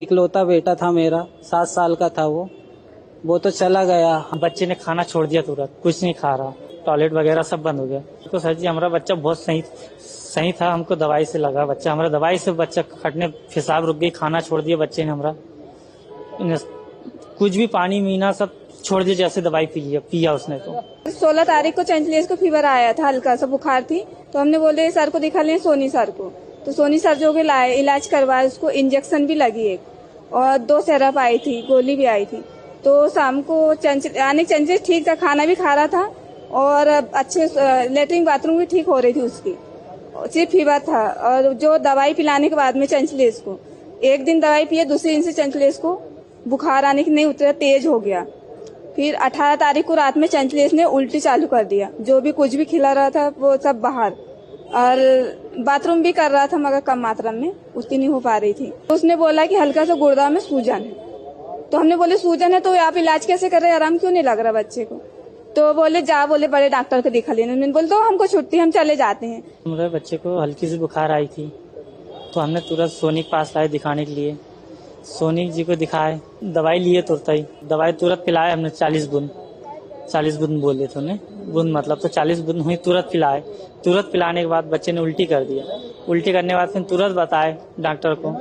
इकलौता बेटा था मेरा, 7 साल का था वो तो चला गया। बच्चे ने खाना छोड़ दिया, तुरंत कुछ नहीं खा रहा, टॉयलेट वगैरह सब बंद हो गया। तो सर जी हमारा बच्चा बहुत सही था, हमको दवाई से लगा बच्चा, हमारा दवाई से बच्चा खटने पेशाब रुक गई, खाना छोड़ दिया बच्चे ने हमारा, कुछ भी पानी मीना सब छोड़ दिया, जैसे दवाई पिया उसने। तो 16 तारीख को चैंचलेस को फीवर आया था, हल्का सा बुखार थी, तो हमने बोले सर को दिखा लें, सोनी सर को। तो सोनी सर जो के लाए, इलाज करवाए, उसको इंजेक्शन भी लगी एक और 2 सिरप आई थी, गोली भी आई थी। तो शाम को चैंचलेस ठीक था, खाना भी खा रहा था और अच्छे लेटरिन बाथरूम भी ठीक हो रही थी उसकी, सिर्फ फीवर था। और जो दवाई पिलाने के बाद में चैंचलेस को एक दिन दवाई पिए, दूसरे दिन से चैंचलेस को बुखार आने की नहीं उतरा, तेज हो गया। फिर 18 तारीख को रात में चैंचलेस ने उल्टी चालू कर दिया, जो भी कुछ भी खिला रहा था वो सब बाहर, और बाथरूम भी कर रहा था मगर कम मात्रा में, उतनी नहीं हो पा रही थी। तो उसने बोला कि हल्का सा गुर्दा में सूजन है। तो हमने बोले सूजन है तो आप इलाज कैसे कर रहे हैं, आराम क्यों नहीं लग रहा बच्चे को? तो बोले बड़े डॉक्टर को दिखा लेना। मैंने बोले तो हमको छुट्टी, हम चले जाते हैं। हमारे बच्चे को हल्की सी बुखार आई थी, तो हमने तुरंत सोनी के पास लाए दिखाने के लिए। सोनी जी को दिखाए, दवाई लिए दवाई तुरंत पिलाए हमने, 40 बूंद बोले थे उन्हें, बूंद मतलब तो 40 बूंद हुई, तुरंत पिलाए। तुरंत पिलाने के बाद बच्चे ने उल्टी कर दिया। उल्टी करने के बाद फिर तुरंत बताए डॉक्टर को,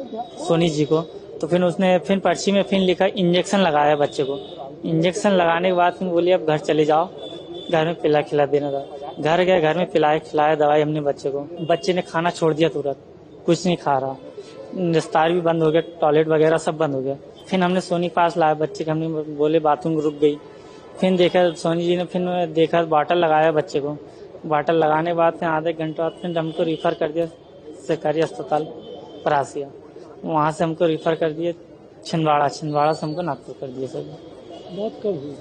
सोनी जी को। तो फिर उसने फिर पर्ची में फिर लिखा इंजेक्शन लगाया बच्चे को। इंजेक्शन लगाने के बाद फिर बोलिए अब घर चले जाओ, घर में खिला देना था। घर गए, घर में खिलाया दवाई हमने बच्चे को। बच्चे ने खाना छोड़ दिया, तुरंत कुछ नहीं खा रहा, निस्तार भी बंद हो गया, टॉयलेट वगैरह सब बंद हो गया। फिर हमने सोनी के पास लाया बच्चे के, हमने बोले बाथरूम रुक गई। फिर देखा सोनी जी ने, फिर देखा बॉटल लगाया बच्चे को। बॉटल लगाने के बाद फिर आधे घंटे बाद फिर हमको रिफर कर दिया सरकारी अस्पताल परासिया, वहाँ से हमको रिफर कर दिए छिंदवाड़ा से हमको नागपुर कर दिया सर। मौत कब हुई?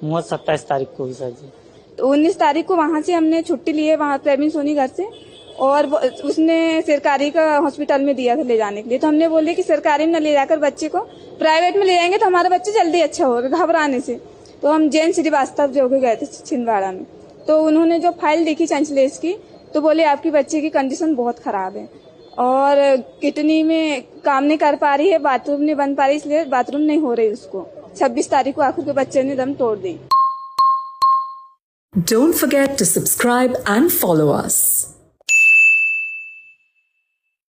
मौत 27 तारीख को हुई सर जी। तो 19 तारीख को वहाँ से हमने छुट्टी लिए, वहाँ प्रवीण सोनी घर से, और उसने सरकारी का हॉस्पिटल में दिया था ले जाने के लिए। तो हमने बोले कि सरकारी में न ले जाकर बच्चे को प्राइवेट में ले जाएंगे तो हमारा बच्चा जल्दी अच्छा होगा, घबराने से। तो हम जैन श्रीवास्तव जो गए थे छिंदवाड़ा में, तो उन्होंने जो फाइल देखी चैंचलेस की, तो बोले आपकी बच्चे की कंडीशन बहुत खराब है और किडनी में काम नहीं कर पा रही है, बाथरूम नहीं बन पा रही, इसलिए बाथरूम नहीं हो रही उसको। 26 तारीख को आंखों के बच्चे ने दम तोड़ दी। Don't forget to subscribe and follow us.